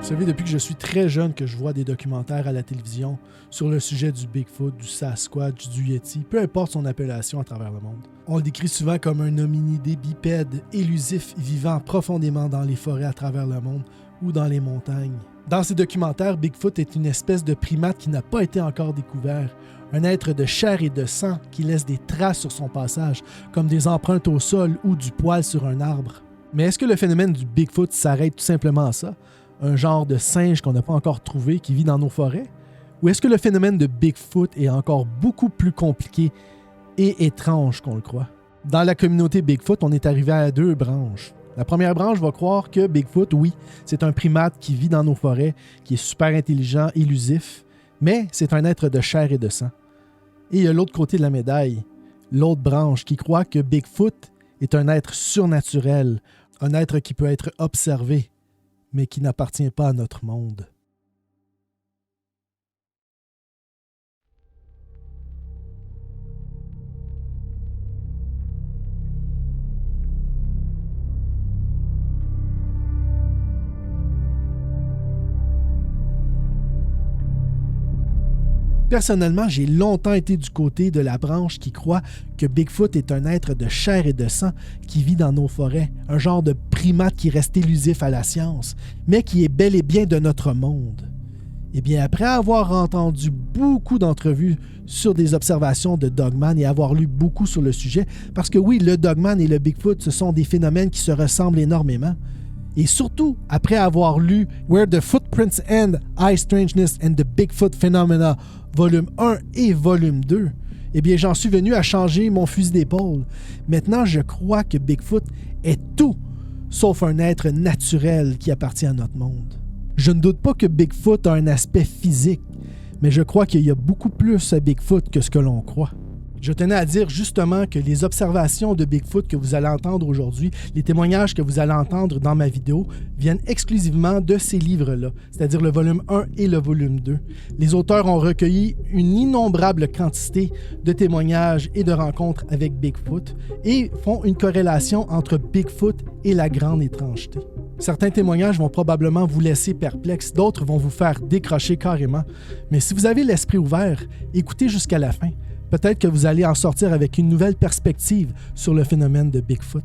savez, depuis que je suis très jeune que je vois des documentaires à la télévision sur le sujet du Bigfoot, du Sasquatch, du Yeti, peu importe son appellation à travers le monde. On le décrit souvent comme un hominidé bipède, élusif, vivant profondément dans les forêts à travers le monde ou dans les montagnes. Dans ces documentaires, Bigfoot est une espèce de primate qui n'a pas été encore découvert, un être de chair et de sang qui laisse des traces sur son passage, comme des empreintes au sol ou du poil sur un arbre. Mais est-ce que le phénomène du Bigfoot s'arrête tout simplement à ça? Un genre de singe qu'on n'a pas encore trouvé qui vit dans nos forêts? Ou est-ce que le phénomène de Bigfoot est encore beaucoup plus compliqué et étrange qu'on le croit? Dans la communauté Bigfoot, on est arrivé à 2 branches. La première branche va croire que Bigfoot, oui, c'est un primate qui vit dans nos forêts, qui est super intelligent, élusif, mais c'est un être de chair et de sang. Et il y a l'autre côté de la médaille, l'autre branche qui croit que Bigfoot est un être surnaturel, un être qui peut être observé, mais qui n'appartient pas à notre monde. Personnellement, j'ai longtemps été du côté de la branche qui croit que Bigfoot est un être de chair et de sang qui vit dans nos forêts, un genre de primate qui reste élusif à la science, mais qui est bel et bien de notre monde. Eh bien, après avoir entendu beaucoup d'entrevues sur des observations de Dogman et avoir lu beaucoup sur le sujet, parce que oui, le Dogman et le Bigfoot, ce sont des phénomènes qui se ressemblent énormément, et surtout, après avoir lu Where the Footprints End, Eye Strangeness and the Bigfoot Phenomena, volume 1 et volume 2, eh bien, j'en suis venu à changer mon fusil d'épaule. Maintenant, je crois que Bigfoot est tout sauf un être naturel qui appartient à notre monde. Je ne doute pas que Bigfoot a un aspect physique, mais je crois qu'il y a beaucoup plus à Bigfoot que ce que l'on croit. Je tenais à dire justement que les observations de Bigfoot que vous allez entendre aujourd'hui, les témoignages que vous allez entendre dans ma vidéo, viennent exclusivement de ces livres-là, c'est-à-dire le volume 1 et le volume 2. Les auteurs ont recueilli une innombrable quantité de témoignages et de rencontres avec Bigfoot et font une corrélation entre Bigfoot et la grande étrangeté. Certains témoignages vont probablement vous laisser perplexe, d'autres vont vous faire décrocher carrément. Mais si vous avez l'esprit ouvert, écoutez jusqu'à la fin. Peut-être que vous allez en sortir avec une nouvelle perspective sur le phénomène de Bigfoot.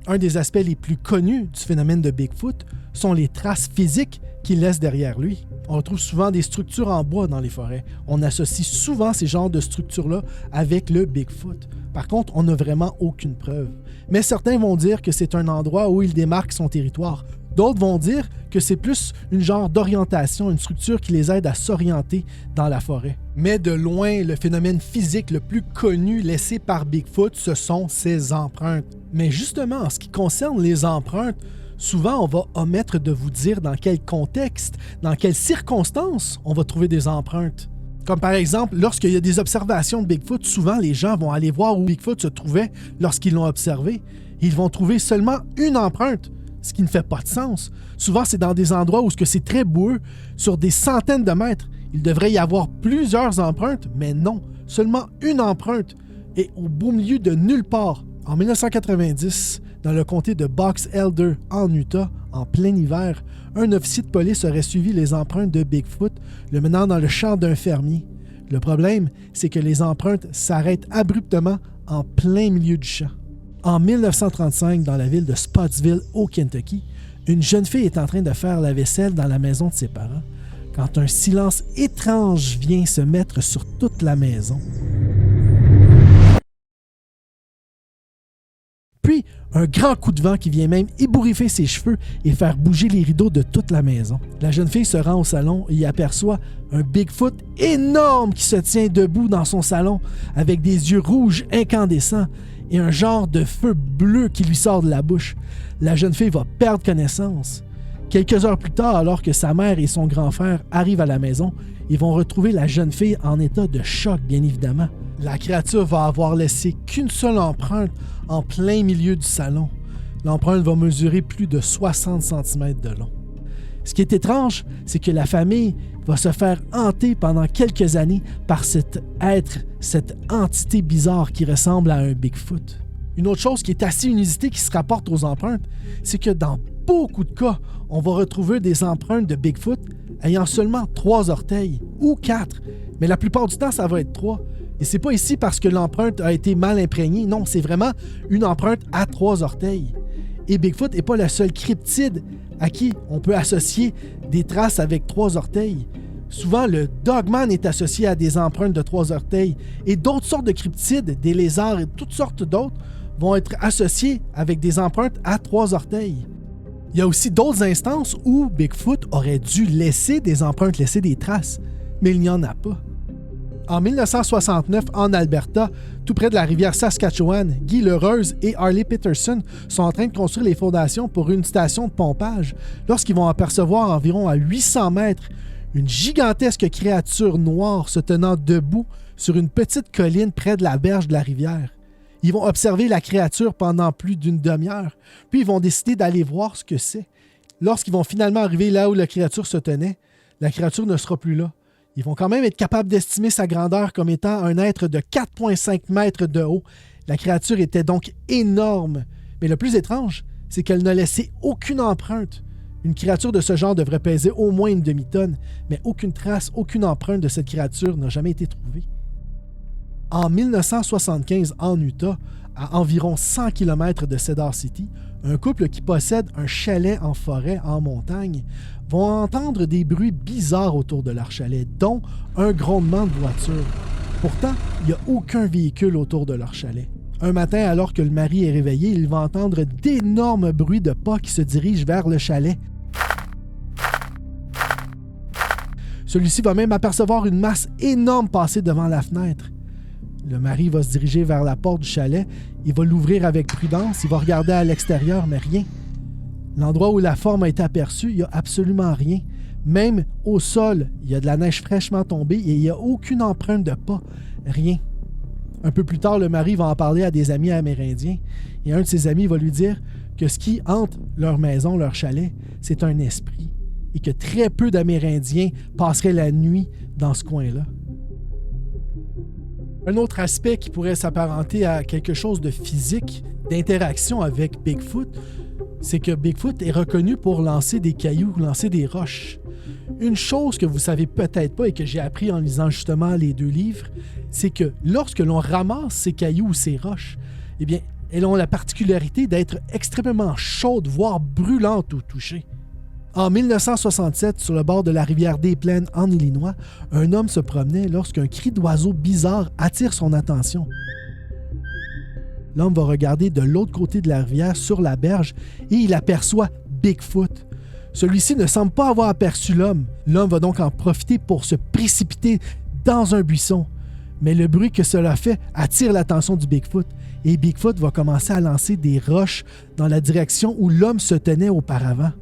Un des aspects les plus connus du phénomène de Bigfoot sont les traces physiques qu'il laisse derrière lui. On retrouve souvent des structures en bois dans les forêts. On associe souvent ces genres de structures-là avec le Bigfoot. Par contre, on n'a vraiment aucune preuve. Mais certains vont dire que c'est un endroit où il démarque son territoire. D'autres vont dire que c'est plus une genre d'orientation, une structure qui les aide à s'orienter dans la forêt. Mais de loin, le phénomène physique le plus connu laissé par Bigfoot, ce sont ses empreintes. Mais justement, en ce qui concerne les empreintes, souvent on va omettre de vous dire dans quel contexte, dans quelles circonstances on va trouver des empreintes. Comme par exemple, lorsqu'il y a des observations de Bigfoot, souvent les gens vont aller voir où Bigfoot se trouvait lorsqu'ils l'ont observé. Ils vont trouver seulement une empreinte, ce qui ne fait pas de sens. Souvent, c'est dans des endroits où c'est très boueux, sur des centaines de mètres. Il devrait y avoir plusieurs empreintes, mais non, seulement une empreinte. Et au beau milieu de nulle part, en 1990, dans le comté de Box Elder, en Utah, en plein hiver, un officier de police aurait suivi les empreintes de Bigfoot, le menant dans le champ d'un fermier. Le problème, c'est que les empreintes s'arrêtent abruptement en plein milieu du champ. En 1935, dans la ville de Spotsville, au Kentucky, une jeune fille est en train de faire la vaisselle dans la maison de ses parents quand un silence étrange vient se mettre sur toute la maison. Puis, un grand coup de vent qui vient même ébouriffer ses cheveux et faire bouger les rideaux de toute la maison. La jeune fille se rend au salon et y aperçoit un Bigfoot énorme qui se tient debout dans son salon avec des yeux rouges incandescents et un genre de feu bleu qui lui sort de la bouche. La jeune fille va perdre connaissance. Quelques heures plus tard, alors que sa mère et son grand frère arrivent à la maison, ils vont retrouver la jeune fille en état de choc, bien évidemment. La créature va avoir laissé qu'une seule empreinte en plein milieu du salon. L'empreinte va mesurer plus de 60 cm de long. Ce qui est étrange, c'est que la famille va se faire hanter pendant quelques années par cet être, cette entité bizarre qui ressemble à un Bigfoot. Une autre chose qui est assez inusitée qui se rapporte aux empreintes, c'est que dans beaucoup de cas, on va retrouver des empreintes de Bigfoot ayant seulement 3 orteils ou 4, mais la plupart du temps, ça va être 3. Et c'est pas ici parce que l'empreinte a été mal imprégnée, non, c'est vraiment une empreinte à 3 orteils. Et Bigfoot n'est pas la seule cryptide à qui on peut associer des traces avec 3 orteils. Souvent, le Dogman est associé à des empreintes de 3 orteils et d'autres sortes de cryptides, des lézards et toutes sortes d'autres, vont être associés avec des empreintes à 3 orteils. Il y a aussi d'autres instances où Bigfoot aurait dû laisser des empreintes, laisser des traces, mais il n'y en a pas. En 1969, en Alberta, tout près de la rivière Saskatchewan, Guy Lehreuse et Harley Peterson sont en train de construire les fondations pour une station de pompage lorsqu'ils vont apercevoir environ à 800 mètres une gigantesque créature noire se tenant debout sur une petite colline près de la berge de la rivière. Ils vont observer la créature pendant plus d'une demi-heure, puis ils vont décider d'aller voir ce que c'est. Lorsqu'ils vont finalement arriver là où la créature se tenait, la créature ne sera plus là. Ils vont quand même être capables d'estimer sa grandeur comme étant un être de 4,5 mètres de haut. La créature était donc énorme. Mais le plus étrange, c'est qu'elle ne laissait aucune empreinte. Une créature de ce genre devrait peser au moins une demi-tonne, mais aucune trace, aucune empreinte de cette créature n'a jamais été trouvée. En 1975, en Utah, à environ 100 km de Cedar City, un couple qui possède un chalet en forêt, en montagne, vont entendre des bruits bizarres autour de leur chalet, dont un grondement de voiture. Pourtant, il n'y a aucun véhicule autour de leur chalet. Un matin, alors que le mari est réveillé, il va entendre d'énormes bruits de pas qui se dirigent vers le chalet. Celui-ci va même apercevoir une masse énorme passer devant la fenêtre. Le mari va se diriger vers la porte du chalet, il va l'ouvrir avec prudence, il va regarder à l'extérieur, mais rien. L'endroit où la forme a été aperçue, il n'y a absolument rien. Même au sol, il y a de la neige fraîchement tombée et il n'y a aucune empreinte de pas, rien. Un peu plus tard, le mari va en parler à des amis amérindiens et un de ses amis va lui dire que ce qui hante leur maison, leur chalet, c'est un esprit et que très peu d'Amérindiens passeraient la nuit dans ce coin-là. Un autre aspect qui pourrait s'apparenter à quelque chose de physique, d'interaction avec Bigfoot, c'est que Bigfoot est reconnu pour lancer des cailloux, lancer des roches. Une chose que vous savez peut-être pas et que j'ai appris en lisant justement les 2 livres, c'est que lorsque l'on ramasse ces cailloux ou ces roches, eh bien, elles ont la particularité d'être extrêmement chaudes, voire brûlantes au toucher. En 1967, sur le bord de la rivière des Plaines en Illinois, un homme se promenait lorsqu'un cri d'oiseau bizarre attire son attention. L'homme va regarder de l'autre côté de la rivière, sur la berge, et il aperçoit Bigfoot. Celui-ci ne semble pas avoir aperçu l'homme. L'homme va donc en profiter pour se précipiter dans un buisson. Mais le bruit que cela fait attire l'attention du Bigfoot, et Bigfoot va commencer à lancer des roches dans la direction où l'homme se tenait auparavant.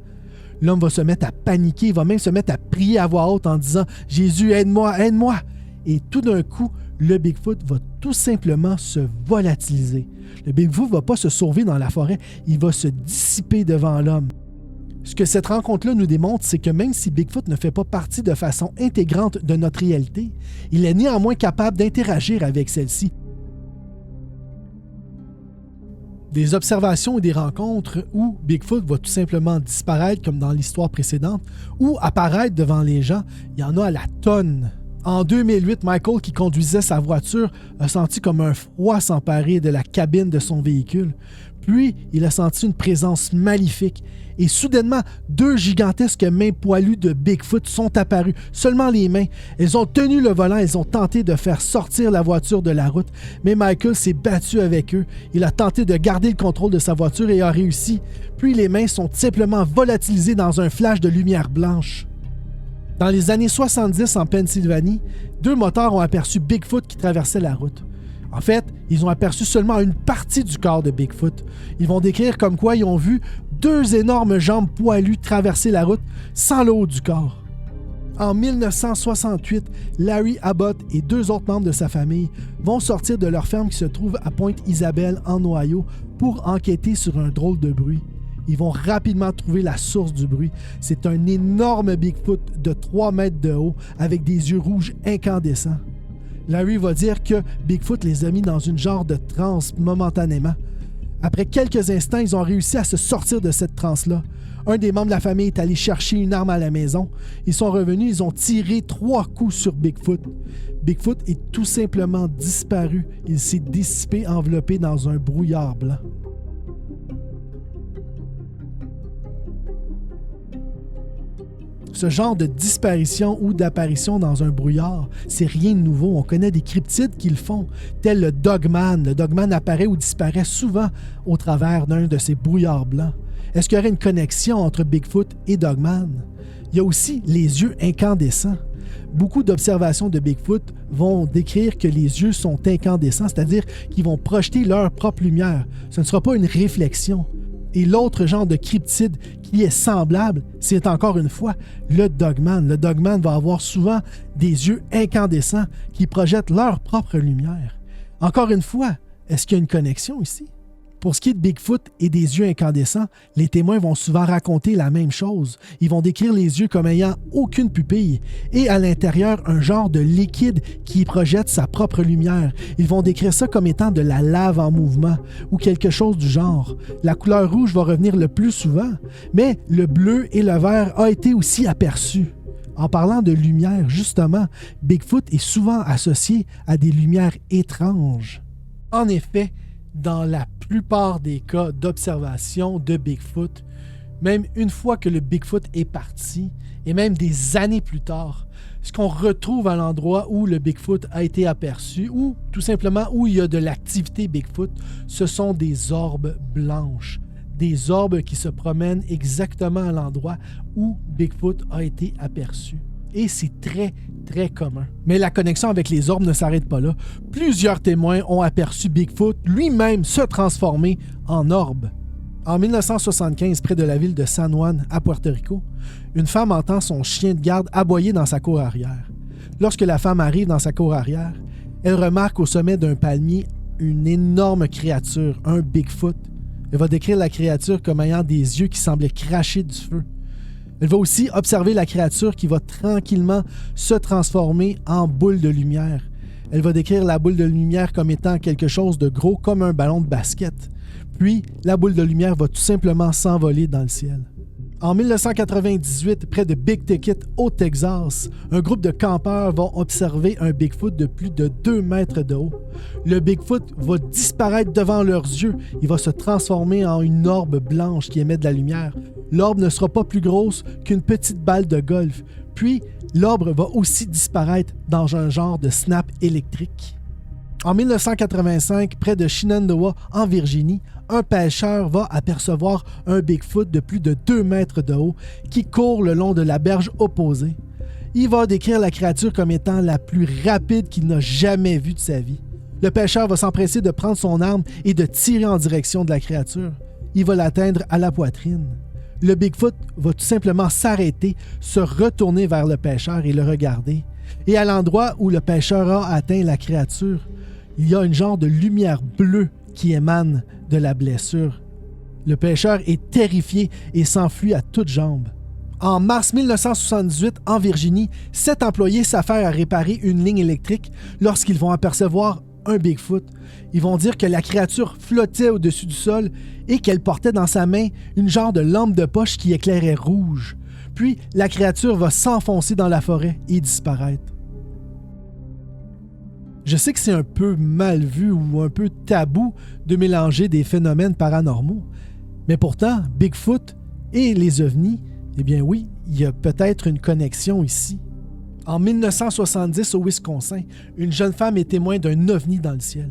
L'homme va se mettre à paniquer, il va même se mettre à prier à voix haute en disant « Jésus, aide-moi, aide-moi !» Et tout d'un coup, le Bigfoot va tout simplement se volatiliser. Le Bigfoot ne va pas se sauver dans la forêt, il va se dissiper devant l'homme. Ce que cette rencontre-là nous démontre, c'est que même si Bigfoot ne fait pas partie de façon intégrante de notre réalité, il est néanmoins capable d'interagir avec celle-ci. Des observations et des rencontres où Bigfoot va tout simplement disparaître comme dans l'histoire précédente ou apparaître devant les gens, il y en a à la tonne. En 2008, Michael, qui conduisait sa voiture, a senti comme un froid s'emparer de la cabine de son véhicule. Puis, il a senti une présence maléfique. Et soudainement, 2 gigantesques mains poilues de Bigfoot sont apparues. Seulement les mains. Elles ont tenu le volant, elles ont tenté de faire sortir la voiture de la route. Mais Michael s'est battu avec eux. Il a tenté de garder le contrôle de sa voiture et a réussi. Puis les mains sont simplement volatilisées dans un flash de lumière blanche. Dans les années 70, en Pennsylvanie, 2 motards ont aperçu Bigfoot qui traversait la route. En fait, ils ont aperçu seulement une partie du corps de Bigfoot. Ils vont décrire comme quoi ils ont vu 2 énormes jambes poilues traverser la route sans le haut du corps. En 1968, Larry Abbott et 2 autres membres de sa famille vont sortir de leur ferme qui se trouve à Pointe-Isabelle, en Ohio, pour enquêter sur un drôle de bruit. Ils vont rapidement trouver la source du bruit. C'est un énorme Bigfoot de 3 mètres de haut avec des yeux rouges incandescents. Larry va dire que Bigfoot les a mis dans une genre de transe momentanément. Après quelques instants, ils ont réussi à se sortir de cette transe-là. Un des membres de la famille est allé chercher une arme à la maison. Ils sont revenus, ils ont tiré 3 coups sur Bigfoot. Bigfoot est tout simplement disparu. Il s'est dissipé, enveloppé dans un brouillard blanc. Ce genre de disparition ou d'apparition dans un brouillard, c'est rien de nouveau. On connaît des cryptides qui le font, tel le Dogman. Le Dogman apparaît ou disparaît souvent au travers d'un de ces brouillards blancs. Est-ce qu'il y aurait une connexion entre Bigfoot et Dogman? Il y a aussi les yeux incandescents. Beaucoup d'observations de Bigfoot vont décrire que les yeux sont incandescents, c'est-à-dire qu'ils vont projeter leur propre lumière. Ce ne sera pas une réflexion. Et l'autre genre de cryptide qui est semblable, c'est encore une fois le Dogman. Le Dogman va avoir souvent des yeux incandescents qui projettent leur propre lumière. Encore une fois, est-ce qu'il y a une connexion ici? Pour ce qui est de Bigfoot et des yeux incandescents, les témoins vont souvent raconter la même chose. Ils vont décrire les yeux comme ayant aucune pupille et à l'intérieur un genre de liquide qui projette sa propre lumière. Ils vont décrire ça comme étant de la lave en mouvement ou quelque chose du genre. La couleur rouge va revenir le plus souvent, mais le bleu et le vert ont été aussi aperçus. En parlant de lumière, justement, Bigfoot est souvent associé à des lumières étranges. En effet, dans la plupart des cas d'observation de Bigfoot, même une fois que le Bigfoot est parti, et même des années plus tard, ce qu'on retrouve à l'endroit où le Bigfoot a été aperçu, ou tout simplement où il y a de l'activité Bigfoot, ce sont des orbes blanches. Des orbes qui se promènent exactement à l'endroit où Bigfoot a été aperçu. Et c'est très, très commun. Mais la connexion avec les orbes ne s'arrête pas là. Plusieurs témoins ont aperçu Bigfoot lui-même se transformer en orbe. En 1975, près de la ville de San Juan, à Puerto Rico, une femme entend son chien de garde aboyer dans sa cour arrière. Lorsque la femme arrive dans sa cour arrière, elle remarque au sommet d'un palmier une énorme créature, un Bigfoot. Elle va décrire la créature comme ayant des yeux qui semblaient cracher du feu. Elle va aussi observer la créature qui va tranquillement se transformer en boule de lumière. Elle va décrire la boule de lumière comme étant quelque chose de gros comme un ballon de basket. Puis, la boule de lumière va tout simplement s'envoler dans le ciel. En 1998, près de Big Ticket, au Texas, un groupe de campeurs vont observer un Bigfoot de plus de 2 mètres de haut. Le Bigfoot va disparaître devant leurs yeux. Il va se transformer en une orbe blanche qui émet de la lumière. L'orbe ne sera pas plus grosse qu'une petite balle de golf. Puis, l'orbe va aussi disparaître dans un genre de snap électrique. En 1985, près de Shenandoah, en Virginie, un pêcheur va apercevoir un Bigfoot de plus de 2 mètres de haut qui court le long de la berge opposée. Il va décrire la créature comme étant la plus rapide qu'il n'a jamais vue de sa vie. Le pêcheur va s'empresser de prendre son arme et de tirer en direction de la créature. Il va l'atteindre à la poitrine. Le Bigfoot va tout simplement s'arrêter, se retourner vers le pêcheur et le regarder. Et à l'endroit où le pêcheur a atteint la créature, il y a une genre de lumière bleue qui émane de la blessure. Le pêcheur est terrifié et s'enfuit à toutes jambes. En mars 1978, en Virginie, 7 employés s'affairent à réparer une ligne électrique lorsqu'ils vont apercevoir un Bigfoot. Ils vont dire que la créature flottait au-dessus du sol et qu'elle portait dans sa main une genre de lampe de poche qui éclairait rouge. Puis, la créature va s'enfoncer dans la forêt et disparaître. Je sais que c'est un peu mal vu ou un peu tabou de mélanger des phénomènes paranormaux, mais pourtant, Bigfoot et les ovnis, eh bien oui, il y a peut-être une connexion ici. En 1970, au Wisconsin, une jeune femme est témoin d'un ovni dans le ciel.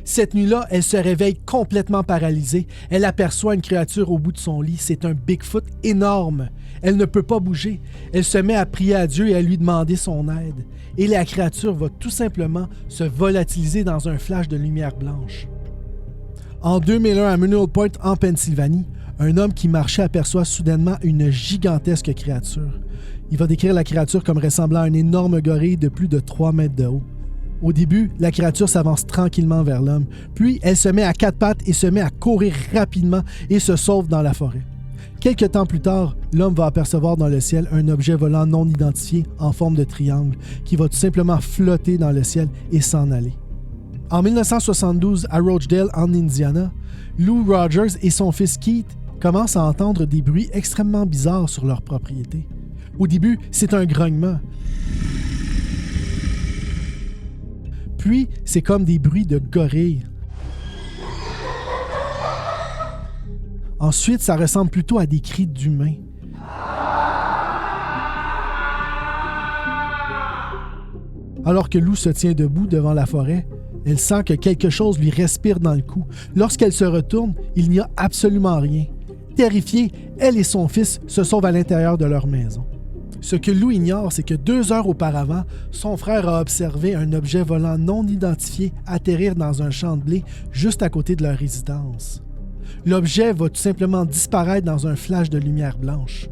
Cette nuit-là, elle se réveille complètement paralysée. Elle aperçoit une créature au bout de son lit. C'est un Bigfoot énorme. Elle ne peut pas bouger. Elle se met à prier à Dieu et à lui demander son aide. Et la créature va tout simplement se volatiliser dans un flash de lumière blanche. En 2001, à Mineral Point, en Pennsylvanie, un homme qui marchait aperçoit soudainement une gigantesque créature. Il va décrire la créature comme ressemblant à un énorme gorille de plus de 3 mètres de haut. Au début, la créature s'avance tranquillement vers l'homme, puis elle se met à 4 pattes et se met à courir rapidement et se sauve dans la forêt. Quelque temps plus tard, l'homme va apercevoir dans le ciel un objet volant non identifié en forme de triangle qui va tout simplement flotter dans le ciel et s'en aller. En 1972, à Rochdale, en Indiana, Lou Rogers et son fils Keith commencent à entendre des bruits extrêmement bizarres sur leur propriété. Au début, c'est un grognement. Puis, c'est comme des bruits de gorilles. Ensuite, ça ressemble plutôt à des cris d'humains. Alors que Lou se tient debout devant la forêt, elle sent que quelque chose lui respire dans le cou. Lorsqu'elle se retourne, il n'y a absolument rien. Terrifiée, elle et son fils se sauvent à l'intérieur de leur maison. Ce que Lou ignore, c'est que 2 heures auparavant, son frère a observé un objet volant non identifié atterrir dans un champ de blé juste à côté de leur résidence. L'objet va tout simplement disparaître dans un flash de lumière blanche.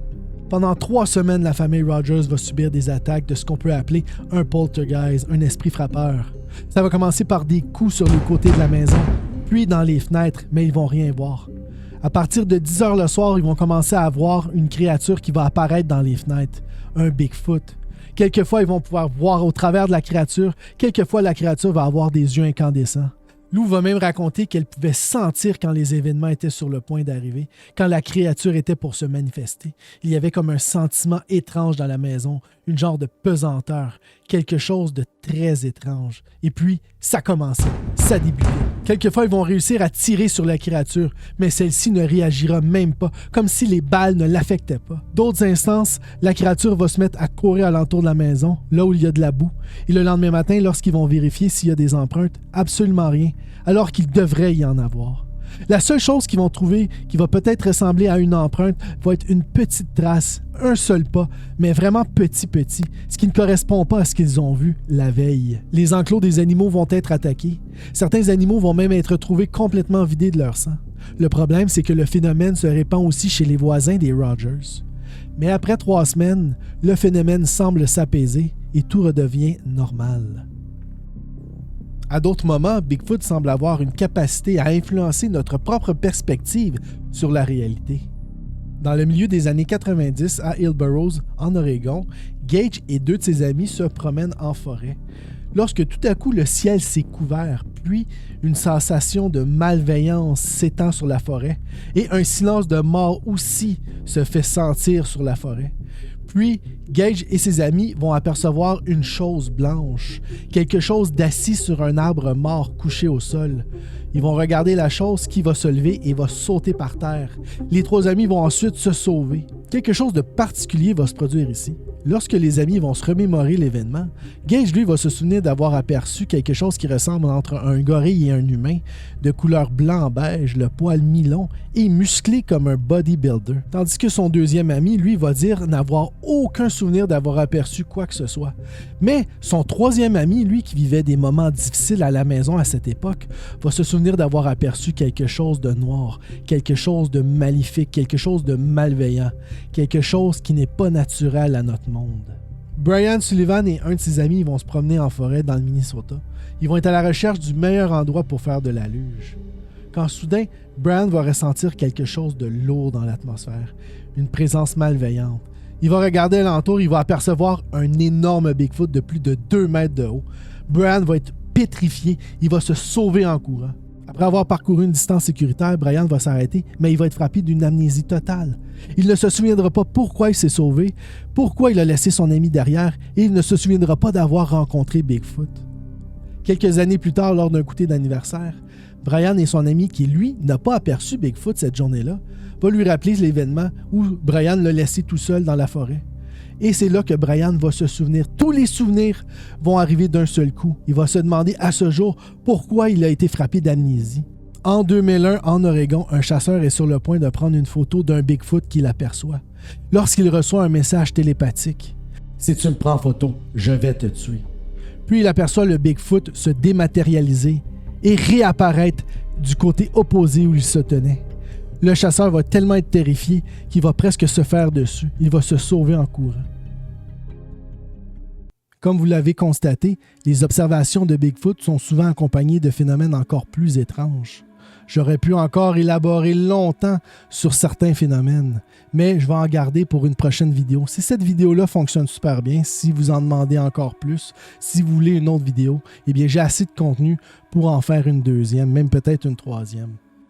Pendant 3 semaines, la famille Rogers va subir des attaques de ce qu'on peut appeler un poltergeist, un esprit frappeur. Ça va commencer par des coups sur les côtés de la maison, puis dans les fenêtres, mais ils vont rien voir. À partir de 10 heures le soir, ils vont commencer à voir une créature qui va apparaître dans les fenêtres, un Bigfoot. Quelquefois, ils vont pouvoir voir au travers de la créature, quelquefois la créature va avoir des yeux incandescents. Lou va même raconter qu'elle pouvait sentir quand les événements étaient sur le point d'arriver, quand la créature était pour se manifester. Il y avait comme un sentiment étrange dans la maison, une genre de pesanteur, quelque chose de très étrange. Et puis, ça commençait, ça débutait. Quelquefois, ils vont réussir à tirer sur la créature, mais celle-ci ne réagira même pas, comme si les balles ne l'affectaient pas. D'autres instances, la créature va se mettre à courir alentour de la maison, là où il y a de la boue. Et le lendemain matin, lorsqu'ils vont vérifier s'il y a des empreintes, absolument rien, alors qu'il devrait y en avoir. La seule chose qu'ils vont trouver qui va peut-être ressembler à une empreinte va être une petite trace, un seul pas, mais vraiment petit, ce qui ne correspond pas à ce qu'ils ont vu la veille. Les enclos des animaux vont être attaqués. Certains animaux vont même être trouvés complètement vidés de leur sang. Le problème, c'est que le phénomène se répand aussi chez les voisins des Rogers. Mais après 3 semaines, le phénomène semble s'apaiser et tout redevient normal. À d'autres moments, Bigfoot semble avoir une capacité à influencer notre propre perspective sur la réalité. Dans le milieu des années 90, à Hillsborough, en Oregon, Gage et 2 de ses amis se promènent en forêt. Lorsque tout à coup le ciel s'est couvert, puis une sensation de malveillance s'étend sur la forêt et un silence de mort aussi se fait sentir sur la forêt. Puis, Gage et ses amis vont apercevoir une chose blanche, quelque chose d'assis sur un arbre mort couché au sol. Ils vont regarder la chose qui va se lever et va sauter par terre. Les 3 amis vont ensuite se sauver. Quelque chose de particulier va se produire ici. Lorsque les amis vont se remémorer l'événement, Gage, lui, va se souvenir d'avoir aperçu quelque chose qui ressemble entre un gorille et un humain, de couleur blanc-beige, le poil mi-long et musclé comme un bodybuilder. Tandis que son 2e ami, lui, va dire n'avoir aucun souvenir d'avoir aperçu quoi que ce soit. Mais son 3e ami, lui, qui vivait des moments difficiles à la maison à cette époque, va se souvenir d'avoir aperçu quelque chose de noir, quelque chose de maléfique, quelque chose de malveillant, quelque chose qui n'est pas naturel à notre monde. Brian Sullivan et un de ses amis vont se promener en forêt dans le Minnesota. Ils vont être à la recherche du meilleur endroit pour faire de la luge. Quand soudain, Brian va ressentir quelque chose de lourd dans l'atmosphère, une présence malveillante. Il va regarder alentour, il va apercevoir un énorme Bigfoot de plus de 2 mètres de haut. Brian va être pétrifié, il va se sauver en courant. Après avoir parcouru une distance sécuritaire, Brian va s'arrêter, mais il va être frappé d'une amnésie totale. Il ne se souviendra pas pourquoi il s'est sauvé, pourquoi il a laissé son ami derrière, et il ne se souviendra pas d'avoir rencontré Bigfoot. Quelques années plus tard, lors d'un goûter d'anniversaire, Brian et son ami, qui lui n'a pas aperçu Bigfoot cette journée-là, va lui rappeler l'événement où Brian l'a laissé tout seul dans la forêt. Et c'est là que Brian va se souvenir. Tous les souvenirs vont arriver d'un seul coup. Il va se demander à ce jour pourquoi il a été frappé d'amnésie. En 2001, en Oregon, un chasseur est sur le point de prendre une photo d'un Bigfoot qu'il aperçoit. Lorsqu'il reçoit un message télépathique. « Si tu me prends en photo, je vais te tuer. » Puis il aperçoit le Bigfoot se dématérialiser et réapparaître du côté opposé où il se tenait. Le chasseur va tellement être terrifié qu'il va presque se faire dessus. Il va se sauver en courant. Comme vous l'avez constaté, les observations de Bigfoot sont souvent accompagnées de phénomènes encore plus étranges. J'aurais pu encore élaborer longtemps sur certains phénomènes, mais je vais en garder pour une prochaine vidéo. Si cette vidéo-là fonctionne super bien, si vous en demandez encore plus, si vous voulez une autre vidéo, eh bien j'ai assez de contenu pour en faire une 2e, même peut-être une 3e.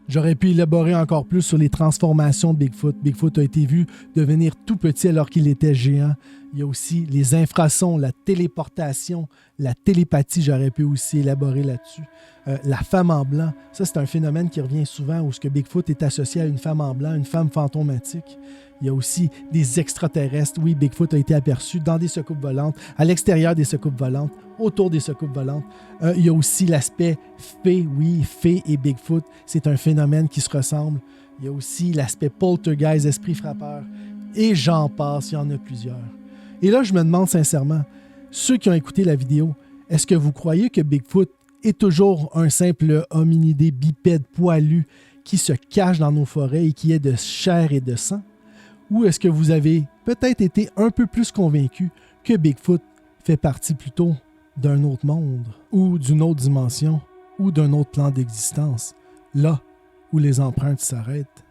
J'aurais pu élaborer encore plus sur les transformations de Bigfoot. Bigfoot a été vu devenir tout petit alors qu'il était géant. Il y a aussi les infrasons, la téléportation, la télépathie, j'aurais pu aussi élaborer là-dessus. La femme en blanc, ça c'est un phénomène qui revient souvent où ce que Bigfoot est associé à une femme en blanc, une femme fantomatique. Il y a aussi des extraterrestres. Oui, Bigfoot a été aperçu dans des soucoupes volantes, à l'extérieur des soucoupes volantes, autour des soucoupes volantes. Il y a aussi l'aspect fée. Oui, fée et Bigfoot, c'est un phénomène qui se ressemble. Il y a aussi l'aspect poltergeist, esprit frappeur. Et j'en passe, il y en a plusieurs. Et là, je me demande sincèrement, ceux qui ont écouté la vidéo, est-ce que vous croyez que Bigfoot est toujours un simple hominidé bipède poilu qui se cache dans nos forêts et qui est de chair et de sang? Ou est-ce que vous avez peut-être été un peu plus convaincu que Bigfoot fait partie plutôt d'un autre monde, ou d'une autre dimension, ou d'un autre plan d'existence, là où les empreintes s'arrêtent?